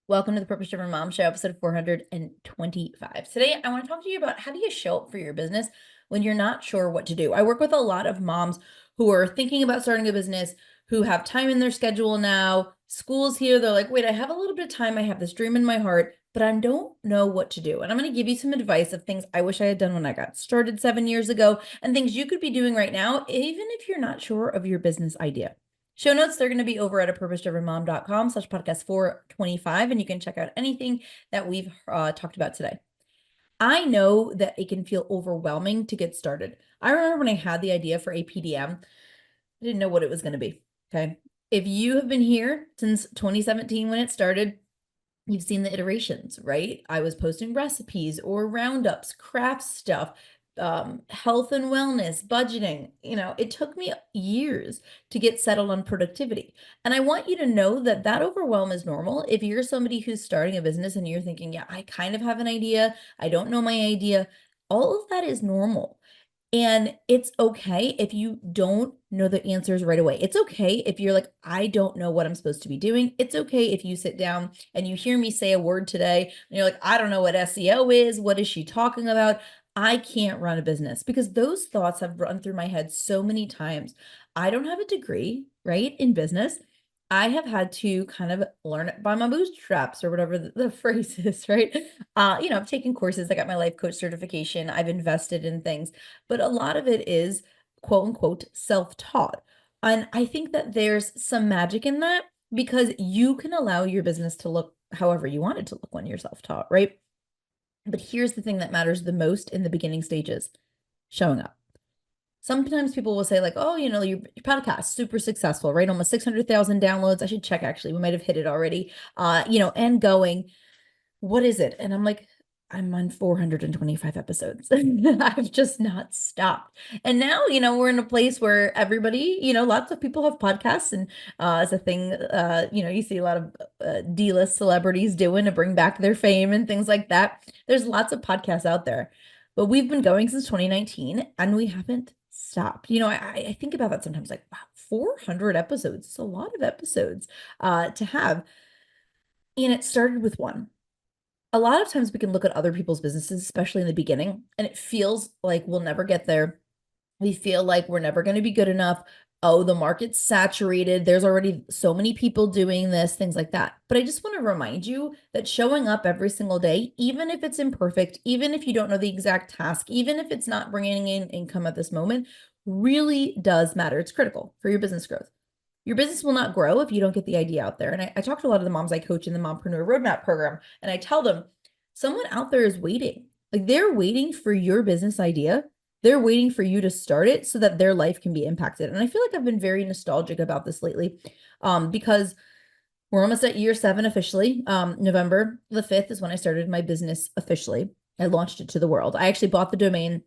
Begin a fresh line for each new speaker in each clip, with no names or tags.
Welcome to the Purpose Driven Mom Show, episode 425. Today, I want to talk to you about how do you show up for your business when you're not sure what to do. I work with a lot of moms who are thinking about starting a business, who have time in their schedule now. School's here. They're like, wait, I have a little bit of time. I have this dream in my heart, but I don't know what to do. And I'm going to give you some advice of things I wish I had done when I got started 7 years ago and things you could be doing right now, even if you're not sure of your business idea. Show notes, they're going to be over at purposedrivenmom.com/podcast 425, and you can check out anything that we've talked about today. I know that it can feel overwhelming to get started. I remember when I had the idea for APDM, I didn't know what it was going to be. Okay. If you have been here since 2017 when it started, you've seen the iterations, right? I was posting recipes or roundups, craft stuff, health and wellness, budgeting. It took me years to get settled on productivity. And I want you to know that that overwhelm is normal. If you're somebody who's starting a business and you're thinking, yeah, I kind of have an idea, I don't know my idea, all of that is normal. And it's okay if you don't know the answers right away. It's okay if you're like, I don't know what I'm supposed to be doing. It's okay if you sit down and you hear me say a word today and you're like, I don't know what SEO is. What is she talking about? I can't run a business, because those thoughts have run through my head so many times. I don't have a degree, right, in business. I have had to kind of learn it by my bootstraps, or whatever the phrase is, right? I've taken courses. I got my life coach certification. I've invested in things, but a lot of it is quote unquote self-taught. And I think that there's some magic in that, because you can allow your business to look however you want it to look when you're self-taught, right? But here's the thing that matters the most in the beginning stages: showing up. Sometimes people will say like, oh, your podcast, super successful, right? Almost 600,000 downloads. I should check, actually. We might have hit it already. And going, what is it? And I'm like, I'm on 425 episodes. I've just not stopped. And now, we're in a place where everybody, lots of people have podcasts, and it's a thing, you see a lot of D-list celebrities doing to bring back their fame and things like that. There's lots of podcasts out there, but we've been going since 2019 and we haven't stopped. I think about that sometimes, like, wow, 400 episodes. It's a lot of episodes to have. And it started with one. A lot of times we can look at other people's businesses, especially in the beginning, and it feels like we'll never get there. We feel like we're never going to be good enough. Oh, the market's saturated. There's already so many people doing this, things like that. But I just want to remind you that showing up every single day, even if it's imperfect, even if you don't know the exact task, even if it's not bringing in income at this moment, really does matter. It's critical for your business growth. Your business will not grow if you don't get the idea out there. And I talk to a lot of the moms I coach in the Mompreneur Roadmap program, and I tell them, someone out there is waiting. Like, they're waiting for your business idea. They're waiting for you to start it so that their life can be impacted. And I feel like I've been very nostalgic about this lately, because we're almost at year 7 officially. November the 5th is when I started my business officially. I launched it to the world. I actually bought the domain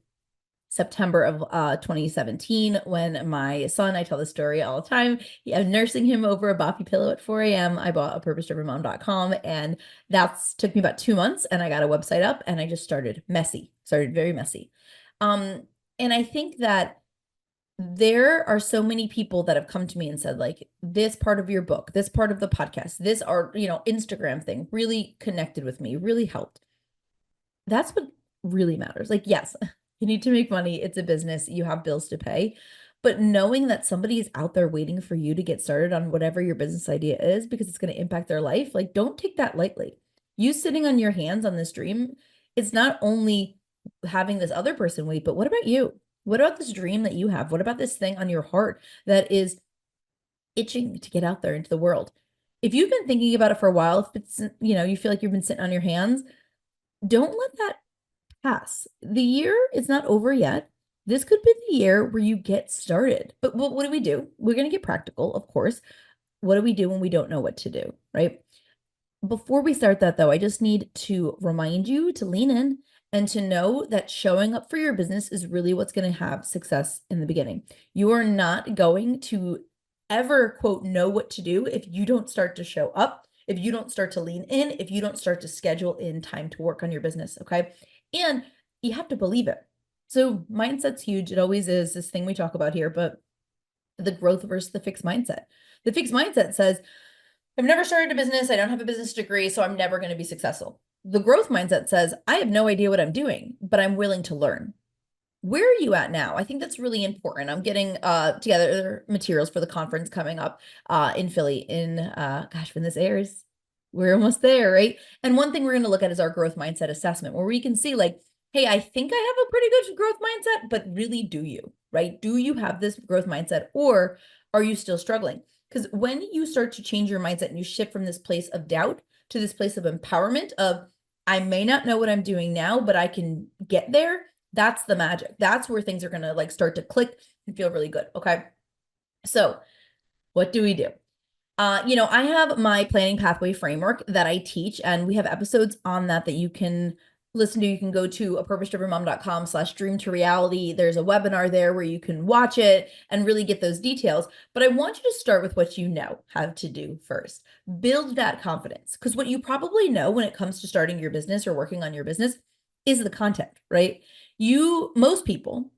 September of 2017, when my son, I tell the story all the time, I was nursing him over a boppy pillow at 4 a.m. I bought a purposedrivenmom.com, and that's took me about 2 months, and I got a website up, and I just started very messy. And I think that there are so many people that have come to me and said, like, this part of your book, this part of the podcast, this art, Instagram thing really connected with me, really helped. That's what really matters. Like, yes, you need to make money. It's a business. You have bills to pay. But knowing that somebody is out there waiting for you to get started on whatever your business idea is, because it's going to impact their life, like, don't take that lightly. You sitting on your hands on this dream, it's not only having this other person wait, but what about you? What about this dream that you have? What about this thing on your heart that is itching to get out there into the world? If you've been thinking about it for a while, if it's, you feel like you've been sitting on your hands, don't let that pass. The year is not over yet. This could be the year where you get started. But what do we do? We're going to get practical, of course. What do we do when we don't know what to do, right? Before we start that, though, I just need to remind you to lean in and to know that showing up for your business is really what's going to have success in the beginning. You are not going to ever, quote, know what to do if you don't start to show up, if you don't start to lean in, if you don't start to schedule in time to work on your business, okay? And you have to believe it. So mindset's huge. It always is, this thing we talk about here, but the growth versus the fixed mindset. The fixed mindset says, I've never started a business. I don't have a business degree, so I'm never going to be successful. The growth mindset says, I have no idea what I'm doing, but I'm willing to learn. Where are you at now? I think that's really important. I'm getting together materials for the conference coming up in Philly in gosh, when this airs, we're almost there, right? And one thing we're going to look at is our growth mindset assessment, where we can see like, hey, I think I have a pretty good growth mindset, but really do you, right? Do you have this growth mindset, or are you still struggling? Because when you start to change your mindset and you shift from this place of doubt to this place of empowerment of, I may not know what I'm doing now, but I can get there. That's the magic. That's where things are going to like start to click and feel really good. Okay. So what do we do? I have my planning pathway framework that I teach, and we have episodes on that you can listen to. You can go to apurposedrivenmom.com/dream to reality. There's a webinar there where you can watch it and really get those details. But I want you to start with what you know how to do first. Build that confidence, because what you probably know when it comes to starting your business or working on your business is the content, right? Most people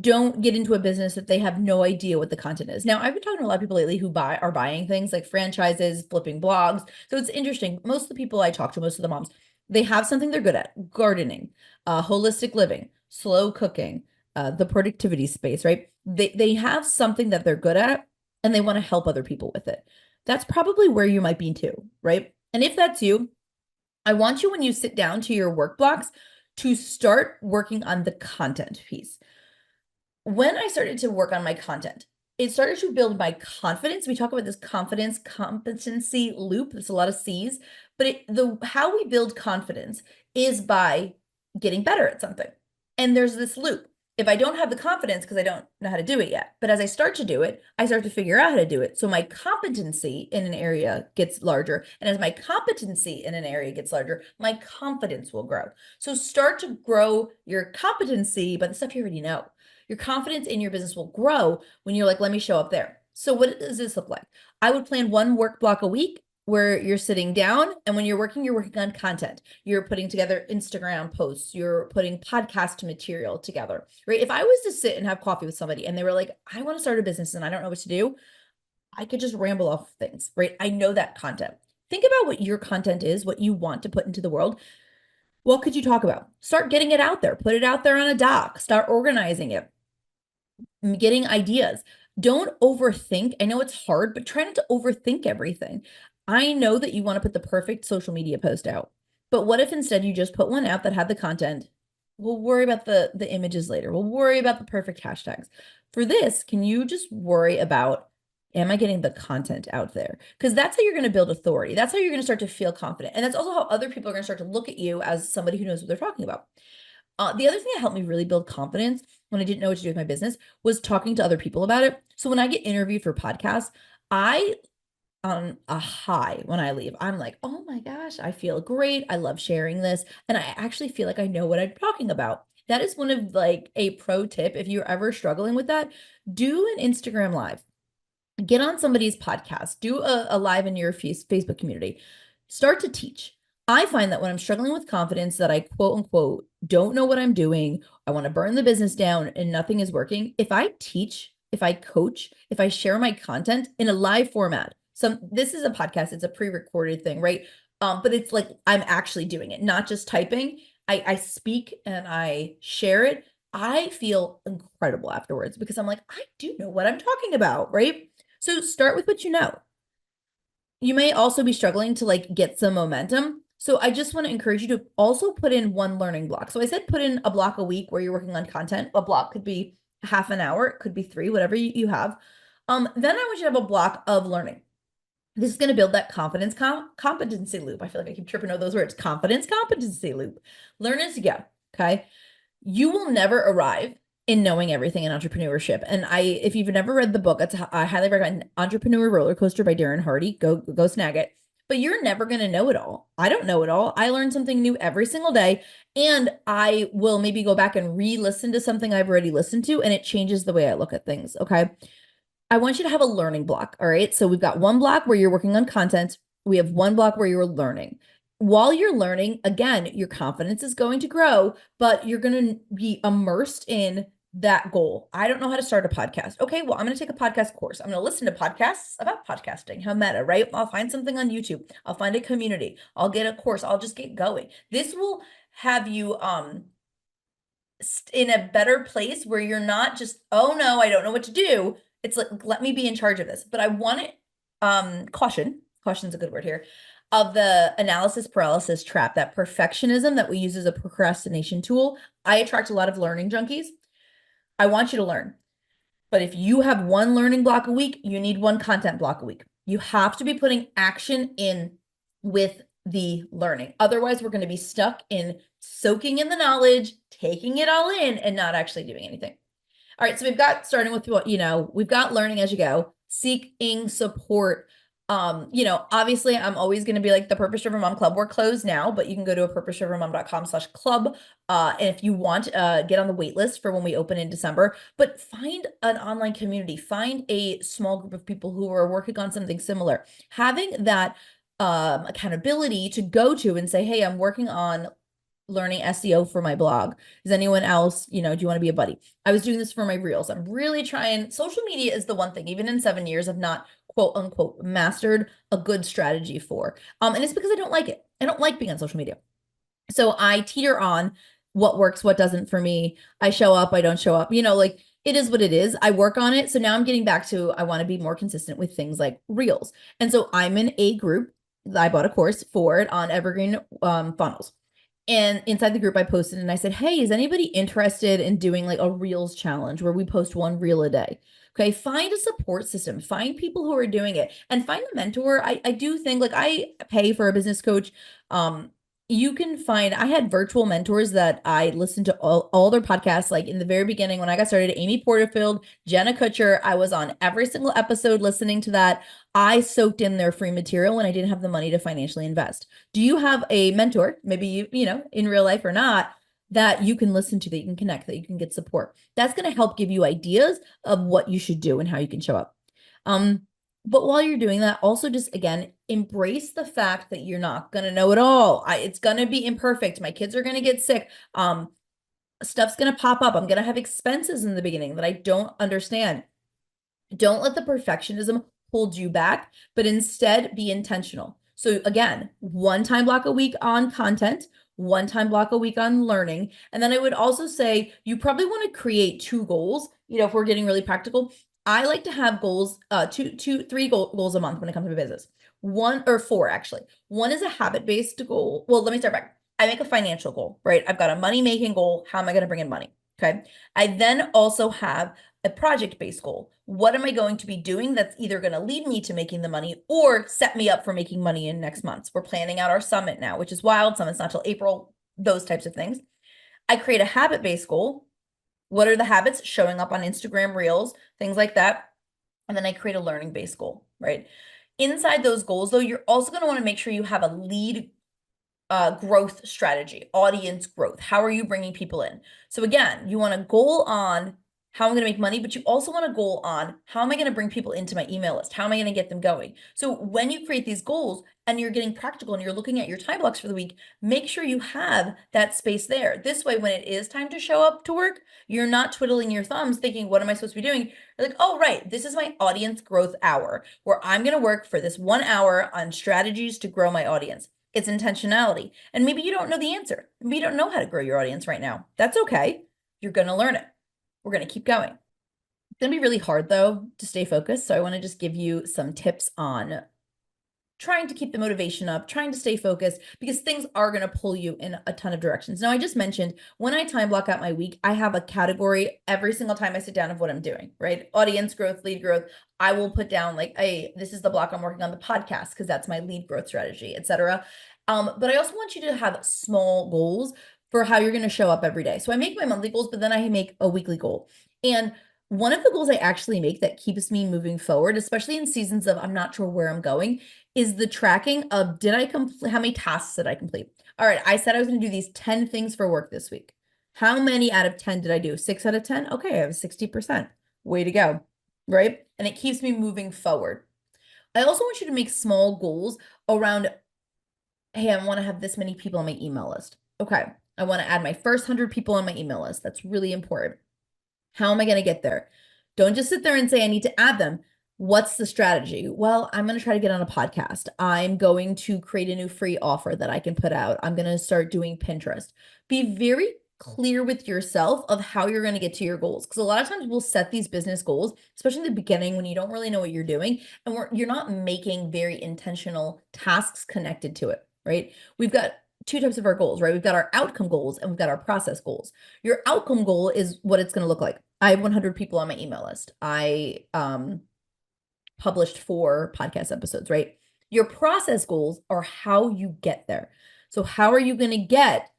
don't get into a business if they have no idea what the content is. Now, I've been talking to a lot of people lately who are buying things like franchises, flipping blogs. So it's interesting. Most of the people I talk to, most of the moms, they have something they're good at: gardening, holistic living, slow cooking, the productivity space, right? They have something that they're good at and they want to help other people with it. That's probably where you might be too, right? And if that's you, I want you, when you sit down to your work blocks, to start working on the content piece. When I started to work on my content, it started to build my confidence. We talk about this confidence competency loop. There's a lot of C's, but how we build confidence is by getting better at something. And there's this loop. If I don't have the confidence because I don't know how to do it yet, but as I start to do it, I start to figure out how to do it. So my competency in an area gets larger. And as my competency in an area gets larger, my confidence will grow. So start to grow your competency by the stuff you already know. Your confidence in your business will grow when you're like, let me show up there. So what does this look like? I would plan one work block a week where you're sitting down, and when you're working on content. You're putting together Instagram posts, you're putting podcast material together, right? If I was to sit and have coffee with somebody and they were like, I want to start a business and I don't know what to do, I could just ramble off things, right? I know that content. Think about what your content is, what you want to put into the world. What could you talk about? Start getting it out there. Put it out there on a doc. Start organizing it, getting ideas. Don't overthink. I know it's hard, but try not to overthink everything. I know that you want to put the perfect social media post out, but what if instead you just put one out that had the content? We'll worry about the images later. We'll worry about the perfect hashtags. For this, can you just worry about, am I getting the content out there? Because that's how you're going to build authority. That's how you're going to start to feel confident. And that's also how other people are going to start to look at you as somebody who knows what they're talking about. The other thing that helped me really build confidence when I didn't know what to do with my business was talking to other people about it. So when I get interviewed for podcasts, I on a high when I leave. I'm like, oh my gosh, I feel great. I love sharing this. And I actually feel like I know what I'm talking about. That is one of like a pro tip. If you're ever struggling with that, do an Instagram live. Get on somebody's podcast, do a live in your Facebook community, start to teach. I find that when I'm struggling with confidence, that I quote unquote don't know what I'm doing, I want to burn the business down and nothing is working. If I teach, if I coach, if I share my content in a live format, this is a podcast, it's a pre-recorded thing, right? But it's like I'm actually doing it, not just typing. I speak and I share it. I feel incredible afterwards because I'm like, I do know what I'm talking about, right? So start with what you know. You may also be struggling to like get some momentum. So I just want to encourage you to also put in one learning block. So I said put in a block a week where you're working on content. A block could be half an hour, it could be 3, whatever you have. Then I want you to have a block of learning. This is going to build that confidence competency loop. I feel like I keep tripping over those words. Confidence competency loop. Learn as you go. Okay. You will never arrive in knowing everything in entrepreneurship. And if you've never read the book, I highly recommend Entrepreneur Roller Coaster by Darren Hardy. Go snag it. But you're never going to know it all. I don't know it all. I learn something new every single day. And I will maybe go back and re-listen to something I've already listened to, and it changes the way I look at things. Okay. I want you to have a learning block. All right. So we've got one block where you're working on content. We have one block where you're learning. While you're learning, again, your confidence is going to grow, but you're going to be immersed in that goal. I don't know how to start a podcast. Okay, well, I'm going to take a podcast course. I'm going to listen to podcasts about podcasting, how meta, right? I'll find something on YouTube. I'll find a community. I'll get a course. I'll just get going. This will have you in a better place where you're not just, oh no, I don't know what to do. It's like, let me be in charge of this. But I want to caution's a good word here, of the analysis paralysis trap, that perfectionism that we use as a procrastination tool. I attract a lot of learning junkies. I want you to learn. But if you have one learning block a week, you need one content block a week. You have to be putting action in with the learning. Otherwise, we're going to be stuck in soaking in the knowledge, taking it all in, and not actually doing anything. All right, so we've got, starting with what, we've got learning as you go, seeking support. Obviously I'm always going to be like the Purpose Driven Mom Club. We're closed now, but you can go to purposedrivenmom.com/club. And if you want, get on the wait list for when we open in December, but find an online community, find a small group of people who are working on something similar, having that accountability to go to and say, hey, I'm working on learning SEO for my blog. Is anyone else, do you want to be a buddy? I was doing this for my reels. I'm really trying. Social media is the one thing, even in 7 years, I've not quote unquote mastered a good strategy for. And it's because I don't like it. I don't like being on social media. So I teeter on what works, what doesn't for me. I show up, I don't show up, like it is what it is. I work on it. So now I'm getting back to, I want to be more consistent with things like reels. And so I'm in a group. I bought a course for it on evergreen funnels. And inside the group, I posted and I said, hey, is anybody interested in doing like a Reels challenge where we post one reel a day? Okay, find a support system, find people who are doing it, and find a mentor. I do think, like, I pay for a business coach. You can find, I had virtual mentors that I listened to all their podcasts. Like in the very beginning, when I got started, Amy Porterfield, Jenna Kutcher, I was on every single episode listening to that. I soaked in their free material when I didn't have the money to financially invest. Do you have a mentor, maybe you in real life or not, that you can listen to, that you can connect, that you can get support? That's going to help give you ideas of what you should do and how you can show up. But while you're doing that, also just, again, embrace the fact that you're not going to know it all. It's going to be imperfect. My kids are going to get sick. Stuff's going to pop up. I'm going to have expenses in the beginning that I don't understand. Don't let the perfectionism hold you back, but instead be intentional. So again, one time block a week on content, one time block a week on learning. And then I would also say you probably want to create 2 goals. If we're getting really practical, I like to have goals, 3 goals a month when it comes to my business. 1 or 4, actually. One is a habit-based goal. Well, let me start back. I make a financial goal, right? I've got a money-making goal. How am I going to bring in money? Okay. I then also have a project-based goal. What am I going to be doing that's either going to lead me to making the money or set me up for making money in next month? We're planning out our summit now, which is wild. Summit's not till April, those types of things. I create a habit-based goal. What are the habits? Showing up on Instagram Reels, things like that. And then I create a learning-based goal, right? Inside those goals, though, you're also going to want to make sure you have a lead growth strategy, audience growth. How are you bringing people in? So again, you want a goal on how I'm going to make money, but you also want a goal on how am I going to bring people into my email list? How am I going to get them going? So when you create these goals and you're getting practical and you're looking at your time blocks for the week, make sure you have that space there. This way, when it is time to show up to work, you're not twiddling your thumbs thinking, what am I supposed to be doing? You're like, oh, right, this is my audience growth hour where I'm going to work for this 1 hour on strategies to grow my audience. It's intentionality. And maybe you don't know the answer. Maybe you don't know how to grow your audience right now. That's okay. You're going to learn it. We're going to keep going. It's going to be really hard, though, to stay focused. So I want to just give you some tips on trying to keep the motivation up, trying to stay focused, because things are going to pull you in a ton of directions. Now, I just mentioned when I time block out my week, I have a category every single time I sit down of what I'm doing, right? Audience growth, lead growth. I will put down like, hey, this is the block I'm working on the podcast because that's my lead growth strategy, etc. But I also want you to have small goals for how you're going to show up every day. So I make my monthly goals, but then I make a weekly goal. And one of the goals I actually make that keeps me moving forward, especially in seasons of I'm not sure where I'm going, is the tracking of how many tasks did I complete? All right, I said I was going to do these 10 things for work this week. How many out of 10 did I do? 6 out of 10? Okay, I have 60%. Way to go, right? And it keeps me moving forward. I also want you to make small goals around, hey, I want to have this many people on my email list. Okay, I want to add my first 100 people on my email list. That's really important. How am I going to get there? Don't just sit there and say, I need to add them. What's the strategy? Well, I'm going to try to get on a podcast. I'm going to create a new free offer that I can put out. I'm going to start doing Pinterest. Be very clear with yourself of how you're going to get to your goals. Because a lot of times we'll set these business goals, especially in the beginning when you don't really know what you're doing and you're not making very intentional tasks connected to it, right? We've got two types of our goals, right? We've got our outcome goals and we've got our process goals. Your outcome goal is what it's going to look like. I have 100 people on my email list. I published 4 podcast episodes, right? Your process goals are how you get there. So how are you going to get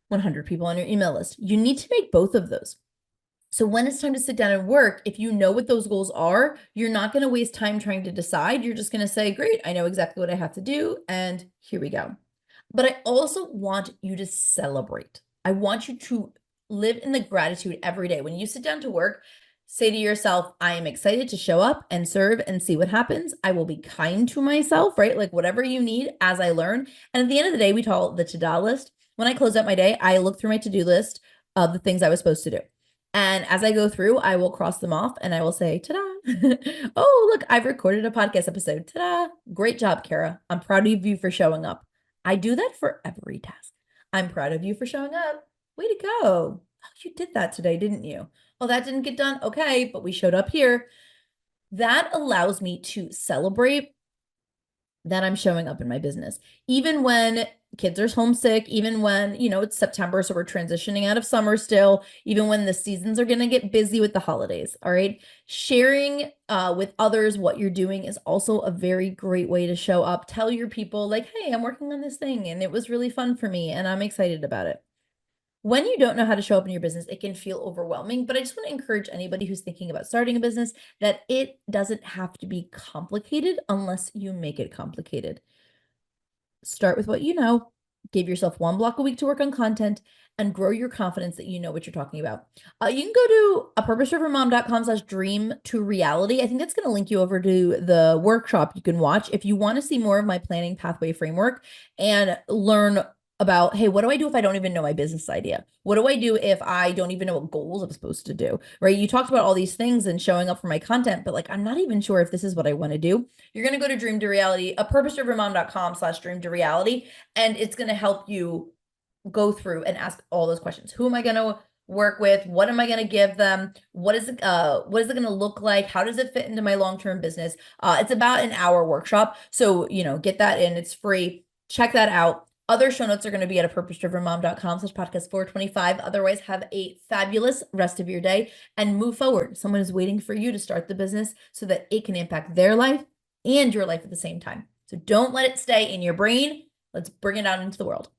100 people on your email list? You need to make both of those. So when it's time to sit down and work, if you know what those goals are, you're not going to waste time trying to decide. You're just going to say, great, I know exactly what I have to do. And here we go. But I also want you to celebrate. I want you to live in the gratitude every day. When you sit down to work, say to yourself, I am excited to show up and serve and see what happens. I will be kind to myself, right? Like whatever you need as I learn. And at the end of the day, we call it the to-do list. When I close out my day, I look through my to-do list of the things I was supposed to do. And as I go through, I will cross them off and I will say, ta-da. Oh, look, I've recorded a podcast episode. Ta-da. Great job, Cara. I'm proud of you for showing up. I do that for every task. I'm proud of you for showing up. Way to go. Oh, you did that today, didn't you? Oh, that didn't get done. Okay, but we showed up here. That allows me to celebrate that I'm showing up in my business. Even when kids are homesick, even when, it's September, so we're transitioning out of summer still, even when the seasons are going to get busy with the holidays. All right. Sharing with others what you're doing is also a very great way to show up. Tell your people like, hey, I'm working on this thing and it was really fun for me and I'm excited about it. When you don't know how to show up in your business, it can feel overwhelming, but I just want to encourage anybody who's thinking about starting a business that it doesn't have to be complicated unless you make it complicated. Start with what you know, give yourself 1 block a week to work on content, and grow your confidence that you know what you're talking about. You can go to apurposedrivenmom.com/dream to reality. I think that's going to link you over to the workshop you can watch if you want to see more of my planning pathway framework and learn about, hey, what do I do if I don't even know my business idea? What do I do if I don't even know what goals I'm supposed to do, right? You talked about all these things and showing up for my content, but like, I'm not even sure if this is what I want to do. You're going to go to dream to reality, apurposedrivenmom.com/dream to reality, and it's going to help you go through and ask all those questions. Who am I going to work with? What am I going to give them? What is it going to look like? How does it fit into my long-term business? It's about an hour workshop. So, get that in. It's free. Check that out. Other show notes are going to be at apurposedrivenmom.com/podcast 425. Otherwise, have a fabulous rest of your day and move forward. Someone is waiting for you to start the business so that it can impact their life and your life at the same time. So don't let it stay in your brain. Let's bring it out into the world.